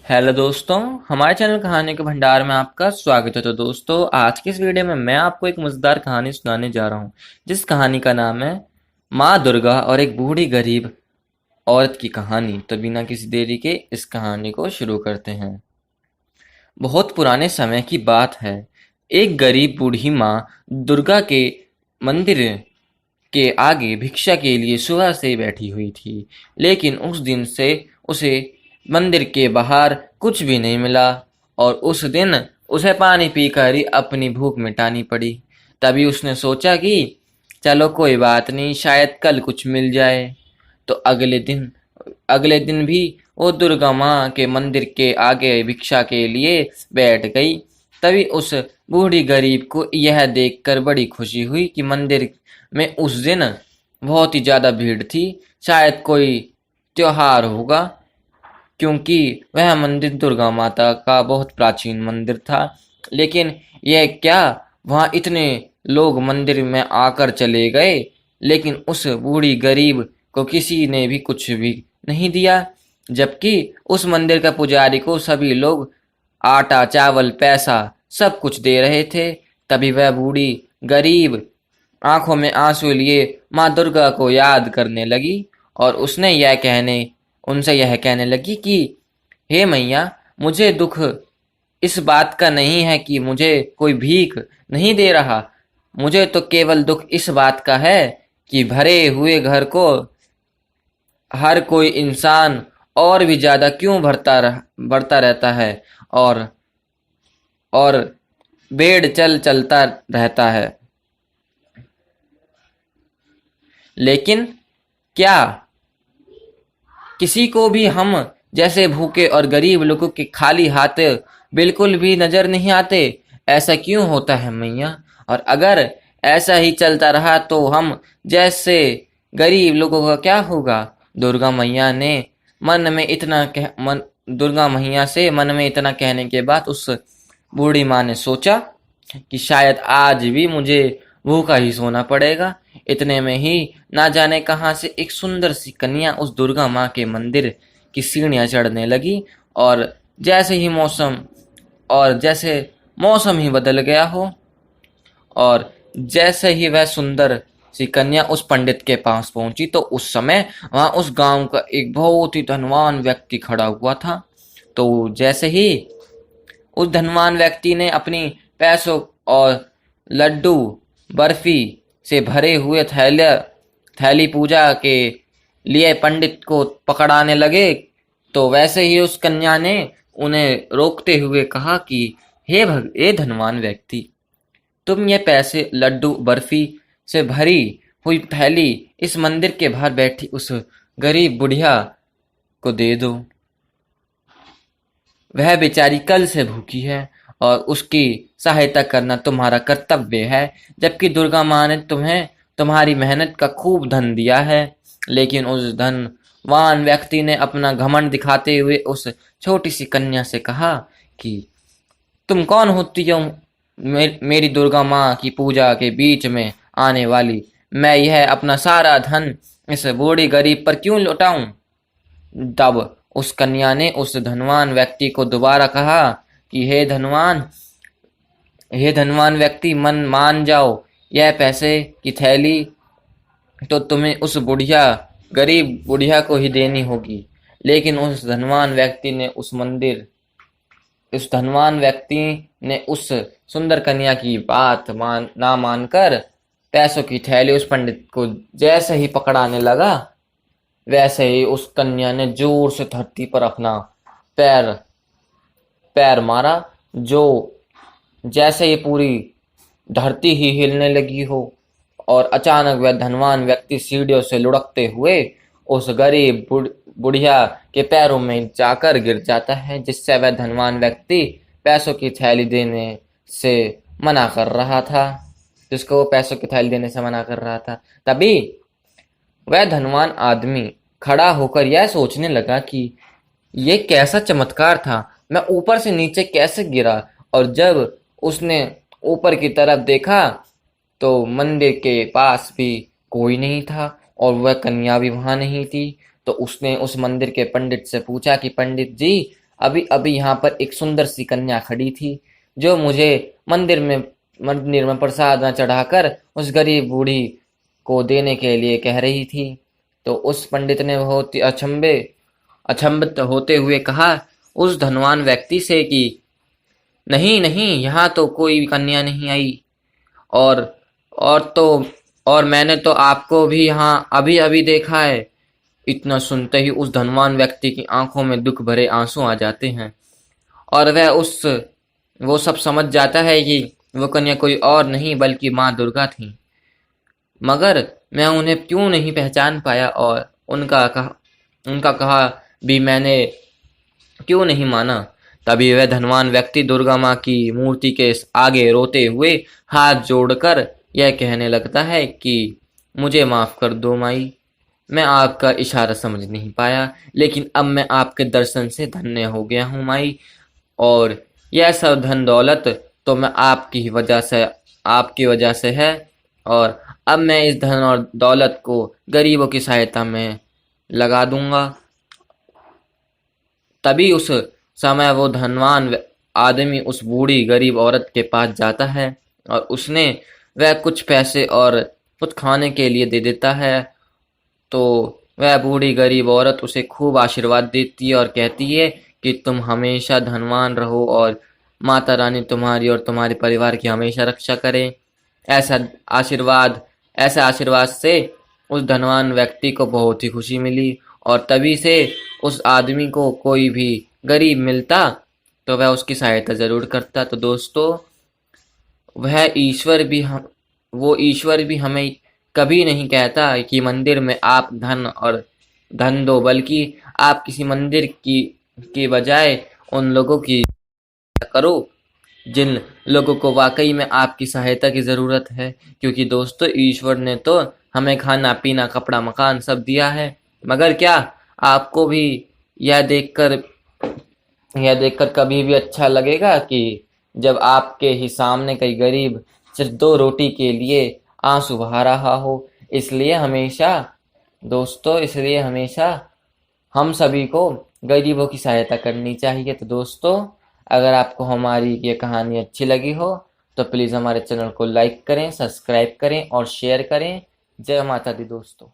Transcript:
Hello दोस्तों, हमारे channel कहानी के भंडार में आपका स्वागत है। तो दोस्तों, आज की इस वीडियो में मैं आपको एक मज़ेदार कहानी सुनाने जा रहा हूँ, जिस कहानी का नाम है माँ दुर्गा और एक बूढ़ी गरीब औरत की कहानी। तो बिना किसी देरी के इस कहानी को शुरू करते हैं। बहुत पुराने समय की बात है। एक गरीब बूढ़ी माँ दुर्गा के मंदिर के आगे भिक्षा के लिए सुबह से बैठी हुई थी, लेकिन उस दिन से उसे मंदिर के बाहर कुछ भी नहीं मिला और उस दिन उसे पानी पीकर ही अपनी भूख मिटानी पड़ी। तभी उसने सोचा कि चलो कोई बात नहीं, शायद कल कुछ मिल जाए। तो अगले दिन भी वो दुर्गा माँ के मंदिर के आगे भिक्षा के लिए बैठ गई। तभी उस बूढ़ी गरीब को यह देखकर बड़ी खुशी हुई कि मंदिर में उस दिन बहुत ही ज़्यादा भीड़ थी। शायद कोई त्योहार होगा, क्योंकि वह मंदिर दुर्गा माता का बहुत प्राचीन मंदिर था। लेकिन यह क्या, वहाँ इतने लोग मंदिर में आकर चले गए, लेकिन उस बूढ़ी गरीब को किसी ने भी कुछ भी नहीं दिया, जबकि उस मंदिर का पुजारी को सभी लोग आटा चावल पैसा सब कुछ दे रहे थे। तभी वह बूढ़ी गरीब आंखों में आंसू लिए माँ दुर्गा को याद करने लगी और उनसे यह कहने लगी कि हे मैया, मुझे दुख इस बात का नहीं है कि मुझे कोई भीख नहीं दे रहा। मुझे तो केवल दुख इस बात का है कि भरे हुए घर को हर कोई इंसान और भी ज्यादा क्यों भरता रहता है और और बेड़ चलता रहता है। लेकिन क्या किसी को भी हम जैसे भूखे और गरीब लोगों के खाली हाथ बिल्कुल भी नजर नहीं आते? ऐसा क्यों होता है मैया? और अगर ऐसा ही चलता रहा तो हम जैसे गरीब लोगों का क्या होगा? दुर्गा मैया ने दुर्गा मैया से मन में इतना कहने के बाद उस बूढ़ी माँ ने सोचा कि शायद आज भी मुझे भूखा ही सोना पड़ेगा। इतने में ही ना जाने कहां से एक सुंदर सी कन्या उस दुर्गा माँ के मंदिर की सीढ़ियां चढ़ने लगी। और जैसे ही मौसम जैसे मौसम ही बदल गया हो, और जैसे ही वह सुंदर सी कन्या उस पंडित के पास पहुंची, तो उस समय वहां उस गांव का एक बहुत ही धनवान व्यक्ति खड़ा हुआ था। तो जैसे ही उस धनवान व्यक्ति ने अपनी पैसों और लड्डू बर्फी से भरे हुए थैली पूजा के लिए पंडित को पकड़ाने लगे, तो वैसे ही उस कन्या ने उन्हें रोकते हुए कहा कि हे धनवान व्यक्ति, तुम ये पैसे लड्डू बर्फी से भरी हुई थैली इस मंदिर के बाहर बैठी उस गरीब बुढ़िया को दे दो। वह बेचारी कल से भूखी है और उसकी सहायता करना तुम्हारा कर्तव्य है, जबकि दुर्गा माँ ने तुम्हें तुम्हारी मेहनत का खूब धन दिया है। लेकिन उस धनवान व्यक्ति ने अपना घमंड दिखाते हुए उस छोटी सी कन्या से कहा कि तुम कौन होती हो मेरी दुर्गा माँ की पूजा के बीच में आने वाली? मैं यह अपना सारा धन इस बूढ़ी गरीब पर क्यों लौटाऊं? तब उस कन्या ने उस धनवान व्यक्ति को दोबारा कहा कि हे धनवान व्यक्ति, मन मान जाओ, यह पैसे की थैली तो तुम्हें गरीब बुढ़िया को ही देनी होगी। लेकिन उस धनवान व्यक्ति ने उस सुंदर कन्या की बात ना मानकर पैसों की थैली उस पंडित को जैसे ही पकड़ाने लगा, वैसे ही उस कन्या ने जोर से धरती पर अपना पैर पैर मारा, जो जैसे ही पूरी धरती ही हिलने लगी हो। और अचानक वह धनवान व्यक्ति सीढ़ियों से लुढ़कते हुए उस गरीब बुढ़िया के पैरों में जाकर गिर जाता है, जिससे वह धनवान व्यक्ति पैसों की थैली देने से मना कर रहा था जिसको वो पैसों की थैली देने से मना कर रहा था। तभी वह धनवान आदमी खड़ा होकर यह सोचने लगा कि ये कैसा चमत्कार था, मैं ऊपर से नीचे कैसे गिरा? और जब उसने ऊपर की तरफ देखा तो मंदिर के पास भी कोई नहीं था और वह कन्या भी वहां नहीं थी। तो उसने उस मंदिर के पंडित से पूछा कि पंडित जी, अभी अभी यहाँ पर एक सुंदर सी कन्या खड़ी थी जो मुझे मंदिर में प्रसाद न चढ़ाकर उस गरीब बूढ़ी को देने के लिए कह रही थी। तो उस पंडित ने बहुत ही अचंभित होते हुए कहा उस धनवान व्यक्ति से कि नहीं नहीं, यहाँ तो कोई कन्या नहीं आई। और और तो और मैंने तो आपको भी यहाँ अभी अभी देखा है। इतना सुनते ही उस धनवान व्यक्ति की आंखों में दुख भरे आंसू आ जाते हैं और वो सब समझ जाता है कि वो कन्या कोई और नहीं बल्कि माँ दुर्गा थी। मगर मैं उन्हें क्यों नहीं पहचान पाया और उनका कहा भी मैंने क्यों नहीं माना। तभी वह धनवान व्यक्ति दुर्गा माँ की मूर्ति के आगे रोते हुए हाथ जोड़कर यह कहने लगता है कि मुझे माफ कर दो माई, मैं आपका इशारा समझ नहीं पाया, लेकिन अब मैं आपके दर्शन से धन्य हो गया हूँ माई। और यह सब धन दौलत तो मैं आपकी वजह से है। और अब मैं इस धन और दौलत को गरीबों की सहायता में लगा दूंगा। तभी उस समय वो धनवान आदमी उस बूढ़ी गरीब औरत के पास जाता है और उसने वह कुछ पैसे और कुछ खाने के लिए दे देता है। तो वह बूढ़ी गरीब औरत उसे खूब आशीर्वाद देती है और कहती है कि तुम हमेशा धनवान रहो और माता रानी तुम्हारी और तुम्हारे परिवार की हमेशा रक्षा करे। ऐसा आशीर्वाद ऐसे आशीर्वाद से उस धनवान व्यक्ति को बहुत ही खुशी मिली और तभी से उस आदमी को कोई भी गरीब मिलता तो वह उसकी सहायता जरूर करता। तो दोस्तों, वह ईश्वर भी हम वो ईश्वर भी हमें कभी नहीं कहता कि मंदिर में आप धन दो, बल्कि आप किसी मंदिर की बजाय उन लोगों की करो जिन लोगों को वाकई में आपकी सहायता की ज़रूरत है। क्योंकि दोस्तों, ईश्वर ने तो हमें खाना पीना कपड़ा मकान सब दिया है, मगर क्या आपको भी यह देखकर यह देखकर कभी भी अच्छा लगेगा कि जब आपके ही सामने कोई गरीब सिर्फ दो रोटी के लिए आंसू बहा रहा हो। इसलिए हमेशा हम सभी को गरीबों की सहायता करनी चाहिए। तो दोस्तों, अगर आपको हमारी ये कहानी अच्छी लगी हो तो प्लीज़ हमारे चैनल को लाइक करें, सब्सक्राइब करें और शेयर करें। जय माता दी दोस्तों।